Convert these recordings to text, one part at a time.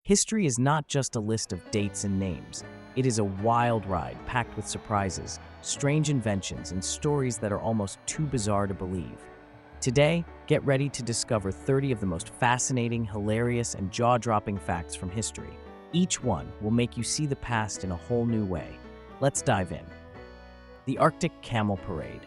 History is not just a list of dates and names. It is a wild ride packed with surprises, strange inventions, and stories that are almost too bizarre to believe. Today, get ready to discover 30 of the most fascinating, hilarious, and jaw-dropping facts from history. Each one will make you see the past in a whole new way. Let's dive in. The Arctic Camel Parade.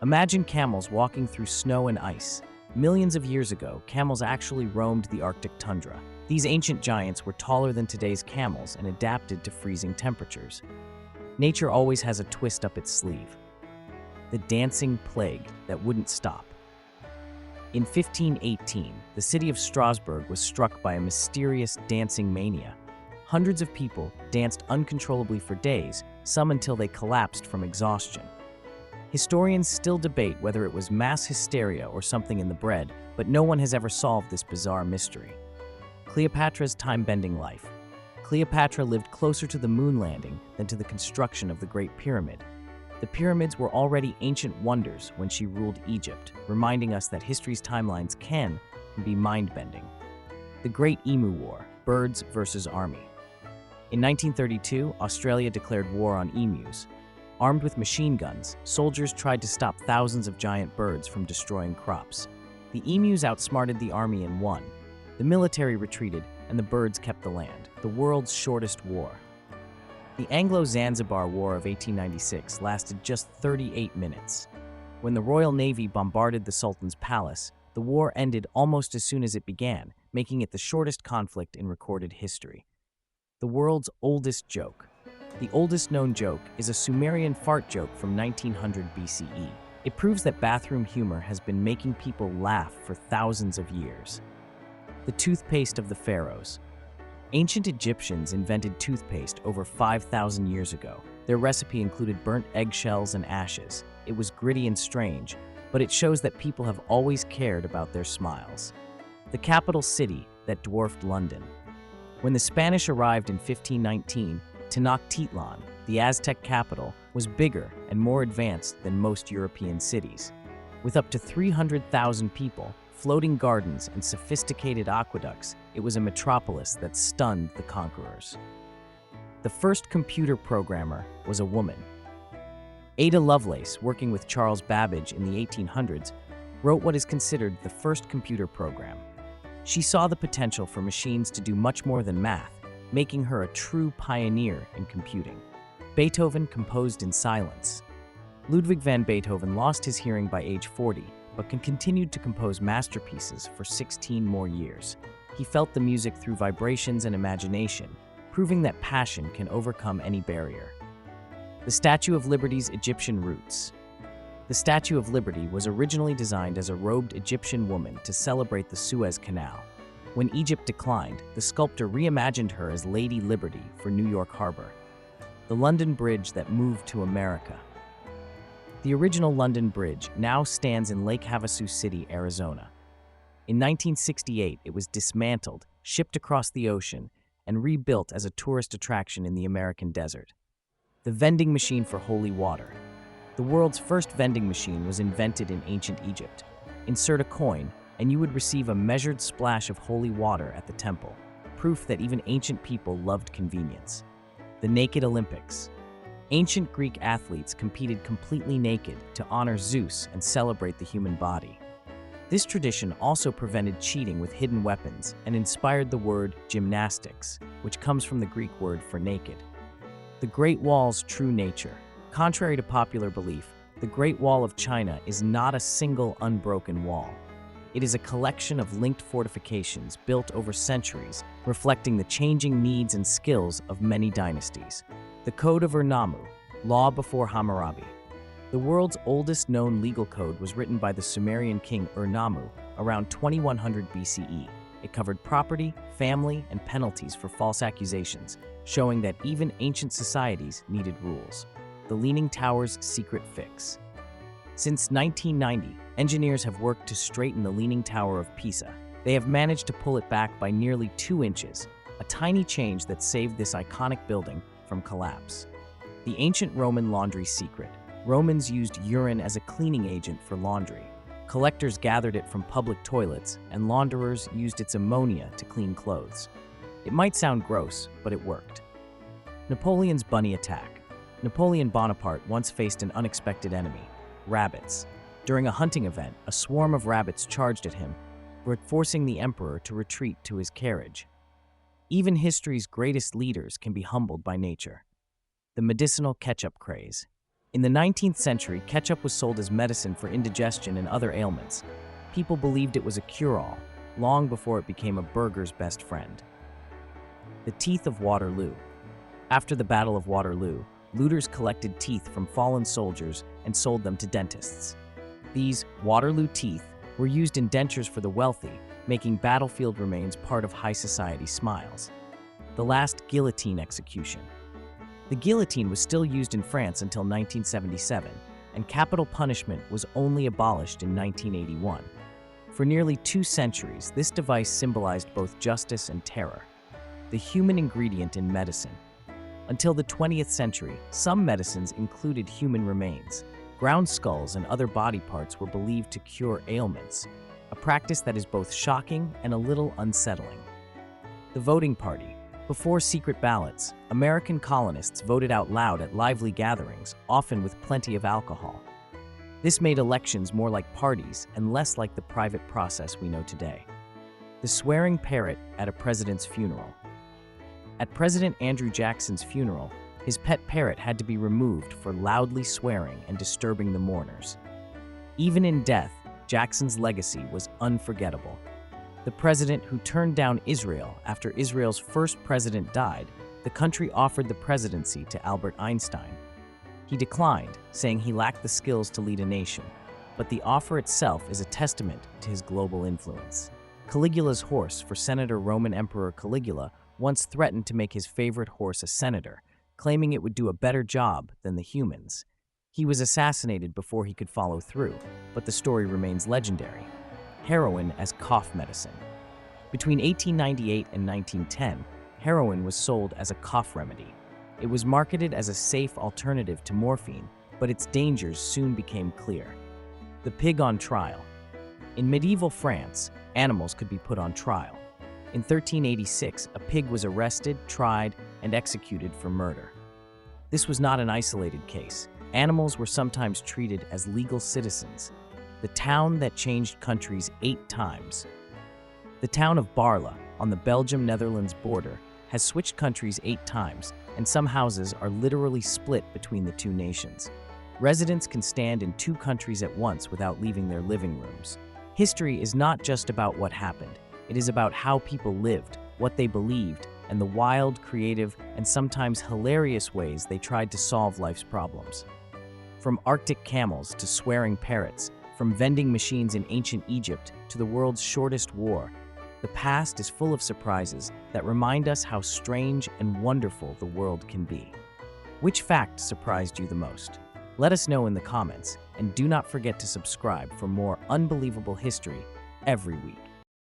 Imagine camels walking through snow and ice. Millions of years ago, camels actually roamed the Arctic tundra. These ancient giants were taller than today's camels and adapted to freezing temperatures. Nature always has a twist up its sleeve. The dancing plague that wouldn't stop. In 1518, the city of Strasbourg was struck by a mysterious dancing mania. Hundreds of people danced uncontrollably for days, some until they collapsed from exhaustion. Historians still debate whether it was mass hysteria or something in the bread, but no one has ever solved this bizarre mystery. Cleopatra's time-bending life. Cleopatra lived closer to the moon landing than to the construction of the Great Pyramid. The pyramids were already ancient wonders when she ruled Egypt, reminding us that history's timelines can be mind-bending. The Great Emu War, birds versus army. In 1932, Australia declared war on emus. Armed with machine guns, soldiers tried to stop thousands of giant birds from destroying crops. The emus outsmarted the army and won. The military retreated, and the birds kept the land, the world's shortest war. The Anglo-Zanzibar War of 1896 lasted just 38 minutes. When the Royal Navy bombarded the Sultan's palace, the war ended almost as soon as it began, making it the shortest conflict in recorded history. The world's oldest joke. The oldest known joke is a Sumerian fart joke from 1900 BCE. It proves that bathroom humor has been making people laugh for thousands of years. The toothpaste of the pharaohs. Ancient Egyptians invented toothpaste over 5,000 years ago. Their recipe included burnt eggshells and ashes. It was gritty and strange, but it shows that people have always cared about their smiles. The capital city that dwarfed London. When the Spanish arrived in 1519, Tenochtitlan, the Aztec capital, was bigger and more advanced than most European cities. With up to 300,000 people, floating gardens, and sophisticated aqueducts, it was a metropolis that stunned the conquerors. The first computer programmer was a woman. Ada Lovelace, working with Charles Babbage in the 1800s, wrote what is considered the first computer program. She saw the potential for machines to do much more than math, making her a true pioneer in computing. Beethoven composed in silence. Ludwig van Beethoven lost his hearing by age 40, but continued to compose masterpieces for 16 more years. He felt the music through vibrations and imagination, proving that passion can overcome any barrier. The Statue of Liberty's Egyptian roots. The Statue of Liberty was originally designed as a robed Egyptian woman to celebrate the Suez Canal. When Egypt declined, the sculptor reimagined her as Lady Liberty for New York Harbor. The London Bridge that moved to America. The original London Bridge now stands in Lake Havasu City, Arizona. In 1968, it was dismantled, shipped across the ocean, and rebuilt as a tourist attraction in the American desert. The vending machine for holy water. The world's first vending machine was invented in ancient Egypt. Insert a coin, and you would receive a measured splash of holy water at the temple, proof that even ancient people loved convenience. The Naked Olympics. Ancient Greek athletes competed completely naked to honor Zeus and celebrate the human body. This tradition also prevented cheating with hidden weapons and inspired the word gymnastics, which comes from the Greek word for naked. The Great Wall's true nature. Contrary to popular belief, the Great Wall of China is not a single unbroken wall. It is a collection of linked fortifications built over centuries, reflecting the changing needs and skills of many dynasties. The Code of Ur-Nammu, law before Hammurabi. The world's oldest known legal code was written by the Sumerian king Ur-Nammu around 2100 BCE. It covered property, family, and penalties for false accusations, showing that even ancient societies needed rules. The Leaning Tower's secret fix. Since 1990, engineers have worked to straighten the Leaning Tower of Pisa. They have managed to pull it back by nearly 2 inches, a tiny change that saved this iconic building from collapse. The ancient Roman laundry secret. Romans used urine as a cleaning agent for laundry. Collectors gathered it from public toilets, and launderers used its ammonia to clean clothes. It might sound gross, but it worked. Napoleon's bunny attack. Napoleon Bonaparte once faced an unexpected enemy, rabbits. During a hunting event, a swarm of rabbits charged at him, forcing the emperor to retreat to his carriage. Even history's greatest leaders can be humbled by nature. The medicinal ketchup craze. In the 19th century, ketchup was sold as medicine for indigestion and other ailments. People believed it was a cure-all, long before it became a burger's best friend. The teeth of Waterloo. After the Battle of Waterloo, looters collected teeth from fallen soldiers and sold them to dentists. These Waterloo teeth were used in dentures for the wealthy, making battlefield remains part of high society smiles. The last guillotine execution. The guillotine was still used in France until 1977, and capital punishment was only abolished in 1981. For nearly 2 centuries, this device symbolized both justice and terror, the human ingredient in medicine. Until the 20th century, some medicines included human remains. Ground skulls and other body parts were believed to cure ailments, a practice that is both shocking and a little unsettling. The voting party. Before secret ballots, American colonists voted out loud at lively gatherings, often with plenty of alcohol. This made elections more like parties and less like the private process we know today. The swearing parrot at a president's funeral. At President Andrew Jackson's funeral, his pet parrot had to be removed for loudly swearing and disturbing the mourners. Even in death, Jackson's legacy was unforgettable. The president who turned down Israel after Israel's first president died, the country offered the presidency to Albert Einstein. He declined, saying he lacked the skills to lead a nation, but the offer itself is a testament to his global influence. Caligula's horse for Senator Roman Emperor Caligula once threatened to make his favorite horse a senator, claiming it would do a better job than the humans. He was assassinated before he could follow through, but the story remains legendary. Heroin as cough medicine. Between 1898 and 1910, heroin was sold as a cough remedy. It was marketed as a safe alternative to morphine, but its dangers soon became clear. The pig on trial. In medieval France, animals could be put on trial. In 1386, a pig was arrested, tried, and executed for murder. This was not an isolated case. Animals were sometimes treated as legal citizens. The town that changed countries 8 times. The town of Barla, on the Belgium-Netherlands border, has switched countries 8 times, and some houses are literally split between the 2 nations. Residents can stand in 2 countries at once without leaving their living rooms. History is not just about what happened. It is about how people lived, what they believed, and the wild, creative, and sometimes hilarious ways they tried to solve life's problems. From Arctic camels to swearing parrots, from vending machines in ancient Egypt to the world's shortest war, the past is full of surprises that remind us how strange and wonderful the world can be. Which fact surprised you the most? Let us know in the comments, and do not forget to subscribe for more unbelievable history every week.